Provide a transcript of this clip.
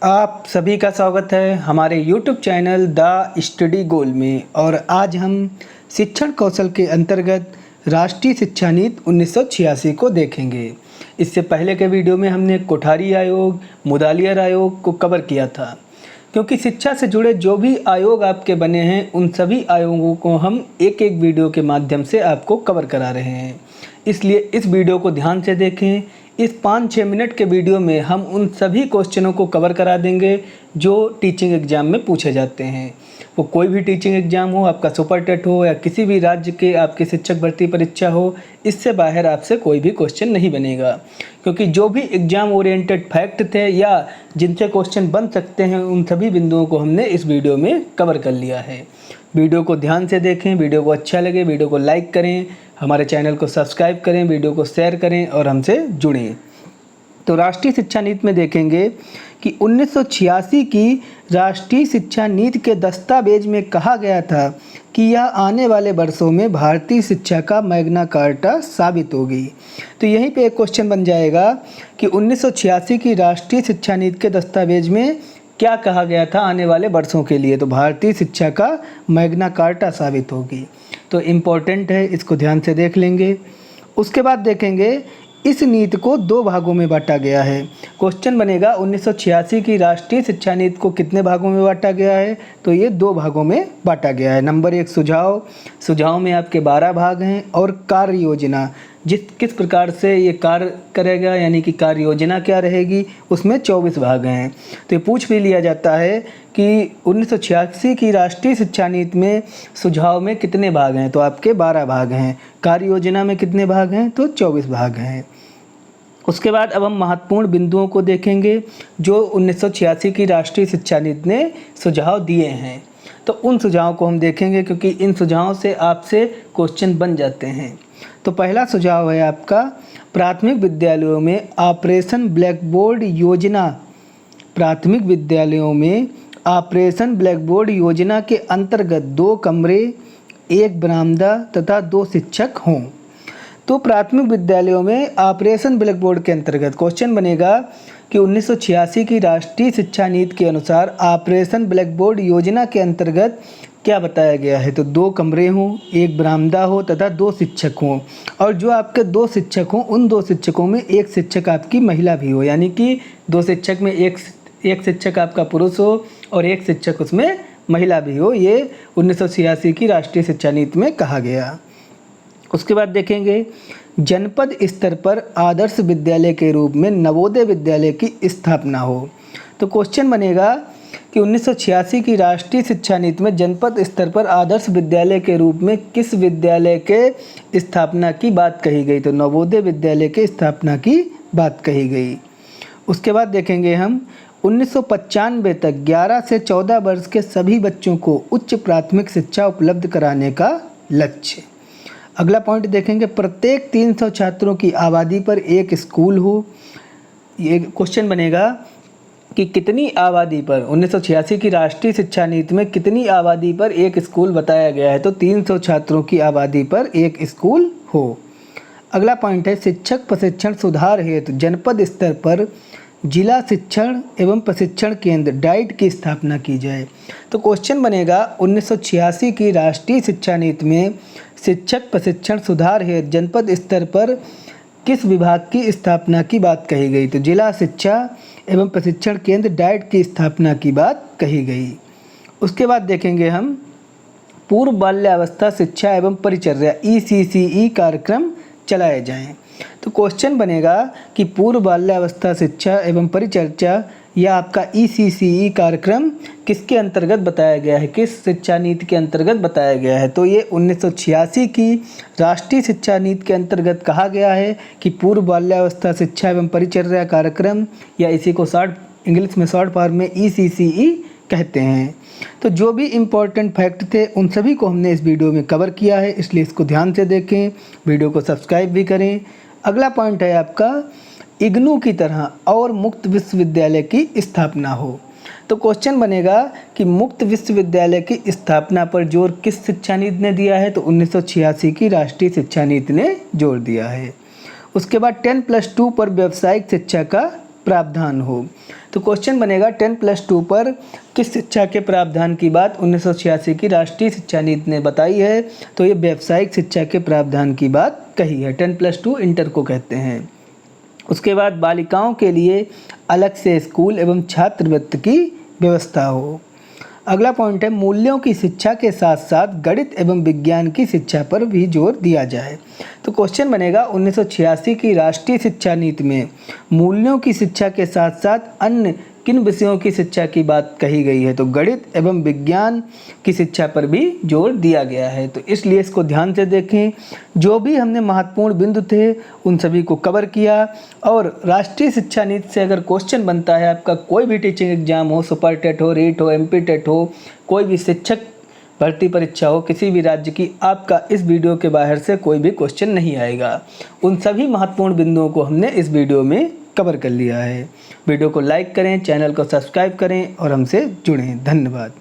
आप सभी का स्वागत है हमारे YouTube चैनल द स्टडी गोल में। और आज हम शिक्षण कौशल के अंतर्गत राष्ट्रीय शिक्षा नीति 1986 को देखेंगे। इससे पहले के वीडियो में हमने कोठारी आयोग, मुदालियर आयोग को कवर किया था, क्योंकि शिक्षा से जुड़े जो भी आयोग आपके बने हैं उन सभी आयोगों को हम एक एक वीडियो के माध्यम से आपको कवर करा रहे हैं। इसलिए इस वीडियो को ध्यान से देखें। इस 5-6 मिनट के वीडियो में हम उन सभी क्वेश्चनों को कवर करा देंगे जो टीचिंग एग्ज़ाम में पूछे जाते हैं। वो कोई भी टीचिंग एग्ज़ाम हो, आपका सुपर टेट हो या किसी भी राज्य के आपकी शिक्षक भर्ती परीक्षा हो, इससे बाहर आपसे कोई भी क्वेश्चन नहीं बनेगा, क्योंकि जो भी एग्ज़ाम ओरिएंटेड फैक्ट थे या जिनसे क्वेश्चन बन सकते हैं उन सभी बिंदुओं को हमने इस वीडियो में कवर कर लिया है। वीडियो को ध्यान से देखें। वीडियो को अच्छा लगे वीडियो को लाइक करें, हमारे चैनल को सब्सक्राइब करें, वीडियो को शेयर करें और हमसे जुड़ें। तो राष्ट्रीय शिक्षा नीति में देखेंगे कि 1986 की राष्ट्रीय शिक्षा नीति के दस्तावेज में कहा गया था कि यह आने वाले वर्षों में भारतीय शिक्षा का मैग्ना कार्टा साबित होगी। तो यहीं पे एक क्वेश्चन बन जाएगा कि 1986 की राष्ट्रीय शिक्षा नीति के दस्तावेज में क्या कहा गया था आने वाले वर्षों के लिए। तो भारतीय शिक्षा का मैग्ना कार्टा साबित होगी। तो इम्पोर्टेंट है, इसको ध्यान से देख लेंगे। उसके बाद देखेंगे इस नीति को 2 भागों में बांटा गया है। क्वेश्चन बनेगा 1986 की राष्ट्रीय शिक्षा नीति को कितने भागों में बांटा गया है। तो ये 2 भागों में बांटा गया है। नंबर 1 सुझाव में आपके 12 भाग हैं, और कार्य योजना किस प्रकार से ये कार्य करेगा, यानी कि कार्य योजना क्या रहेगी, उसमें 24 भाग हैं। तो ये पूछ भी लिया जाता है कि 1986 की राष्ट्रीय शिक्षा नीति में सुझाव में कितने भाग हैं। तो आपके 12 भाग हैं। कार्य योजना में कितने भाग हैं, तो 24 भाग हैं। उसके बाद अब हम महत्वपूर्ण बिंदुओं को देखेंगे जो 1986 की राष्ट्रीय शिक्षा नीति ने सुझाव दिए हैं। तो उन सुझावों को हम देखेंगे, क्योंकि इन सुझावों से आपसे क्वेश्चन बन जाते हैं। तो पहला सुझाव है आपका, प्राथमिक विद्यालयों में ऑपरेशन ब्लैक बोर्ड योजना। प्राथमिक विद्यालयों में ऑपरेशन ब्लैक बोर्ड योजना के अंतर्गत 2 कमरे, 1 बरामदा तथा 2 शिक्षक हों। तो प्राथमिक विद्यालयों में ऑपरेशन ब्लैक बोर्ड के अंतर्गत क्वेश्चन बनेगा कि 1986 की राष्ट्रीय शिक्षा नीति के अनुसार ऑपरेशन ब्लैक बोर्ड योजना के अंतर्गत क्या बताया गया है। तो 2 कमरे हों, 1 बरामदा हो तथा 2 शिक्षक हों। और जो आपके 2 शिक्षक हों उन 2 शिक्षकों में 1 शिक्षक आपकी महिला भी हो, यानी कि 2 शिक्षक में एक शिक्षक आपका पुरुष हो और 1 शिक्षक उसमें महिला भी हो। ये 1986 की राष्ट्रीय शिक्षा नीति में कहा गया। उसके बाद देखेंगे जनपद स्तर पर आदर्श विद्यालय के रूप में नवोदय विद्यालय की स्थापना हो। तो क्वेश्चन बनेगा कि 1986 की राष्ट्रीय शिक्षा नीति में जनपद स्तर पर आदर्श विद्यालय के रूप में किस विद्यालय के स्थापना की बात कही गई। तो नवोदय विद्यालय के स्थापना की बात कही गई। उसके बाद देखेंगे हम 1995 तक 11 से 14 वर्ष के सभी बच्चों को उच्च प्राथमिक शिक्षा उपलब्ध कराने का लक्ष्य। अगला पॉइंट देखेंगे, प्रत्येक 300 छात्रों की आबादी पर 1 स्कूल हो। ये क्वेश्चन बनेगा कि कितनी आबादी पर 1986 की राष्ट्रीय शिक्षा नीति में कितनी आबादी पर 1 स्कूल बताया गया है। तो 300 छात्रों की आबादी पर 1 स्कूल हो। अगला पॉइंट है, शिक्षक प्रशिक्षण सुधार हेतु जनपद स्तर पर जिला शिक्षण एवं प्रशिक्षण केंद्र डाइट की स्थापना की जाए। तो क्वेश्चन बनेगा 1986 की राष्ट्रीय शिक्षा नीति में शिक्षक प्रशिक्षण सुधार हेतु जनपद स्तर पर किस विभाग की स्थापना की बात कही गई। तो जिला शिक्षा एवं प्रशिक्षण केंद्र डाइट की स्थापना की बात कही गई। उसके बाद देखेंगे हम पूर्व बाल्यावस्था शिक्षा एवं परिचर्या ECCE कार्यक्रम चलाए जाएं। तो क्वेश्चन बनेगा कि पूर्व बाल्यावस्था शिक्षा एवं परिचर्या या आपका ECCE कार्यक्रम किसके अंतर्गत बताया गया है, किस शिक्षा नीति के अंतर्गत बताया गया है। तो ये 1986 की राष्ट्रीय शिक्षा नीति के अंतर्गत कहा गया है कि पूर्व बाल्यावस्था शिक्षा एवं परिचर्या कार्यक्रम, या इसी को इंग्लिश में शॉर्ट फॉर्म में ECCE कहते हैं। तो जो भी इम्पोर्टेंट फैक्ट थे उन सभी को हमने इस वीडियो में कवर किया है, इसलिए इसको ध्यान से देखें, वीडियो को सब्सक्राइब भी करें। अगला पॉइंट है आपका, इग्नू की तरह और मुक्त विश्वविद्यालय की स्थापना हो। तो क्वेश्चन बनेगा कि मुक्त विश्वविद्यालय की स्थापना पर जोर किस शिक्षा नीति ने दिया है। तो 1986 की राष्ट्रीय शिक्षा नीति ने जोर दिया है। उसके बाद 10+2 पर व्यावसायिक शिक्षा का प्रावधान हो। तो क्वेश्चन बनेगा 10+2 पर किस शिक्षा के प्रावधान की बात 1986 की राष्ट्रीय शिक्षा नीति ने बताई है। तो ये व्यावसायिक शिक्षा के प्रावधान की बात कही है। 10+2 इंटर को कहते हैं। उसके बाद बालिकाओं के लिए अलग से स्कूल एवं छात्रवृत्ति की व्यवस्था हो। अगला पॉइंट है मूल्यों की शिक्षा के साथ साथ गणित एवं विज्ञान की शिक्षा पर भी जोर दिया जाए। तो क्वेश्चन बनेगा 1986 की राष्ट्रीय शिक्षा नीति में मूल्यों की शिक्षा के साथ साथ अन्य किन विषयों की शिक्षा की बात कही गई है। तो गणित एवं विज्ञान की शिक्षा पर भी जोर दिया गया है। तो इसलिए इसको ध्यान से देखें। जो भी हमने महत्वपूर्ण बिंदु थे उन सभी को कवर किया। और राष्ट्रीय शिक्षा नीति से अगर क्वेश्चन बनता है, आपका कोई भी टीचिंग एग्जाम हो, सुपर टेट हो, रीट हो, MP टेट हो, कोई भी शिक्षक भर्ती परीक्षा हो किसी भी राज्य की, आपका इस वीडियो के बाहर से कोई भी क्वेश्चन नहीं आएगा। उन सभी महत्वपूर्ण बिंदुओं को हमने इस वीडियो में कवर कर लिया है। वीडियो को लाइक करें, चैनल को सब्सक्राइब करें और हमसे जुड़ें। धन्यवाद।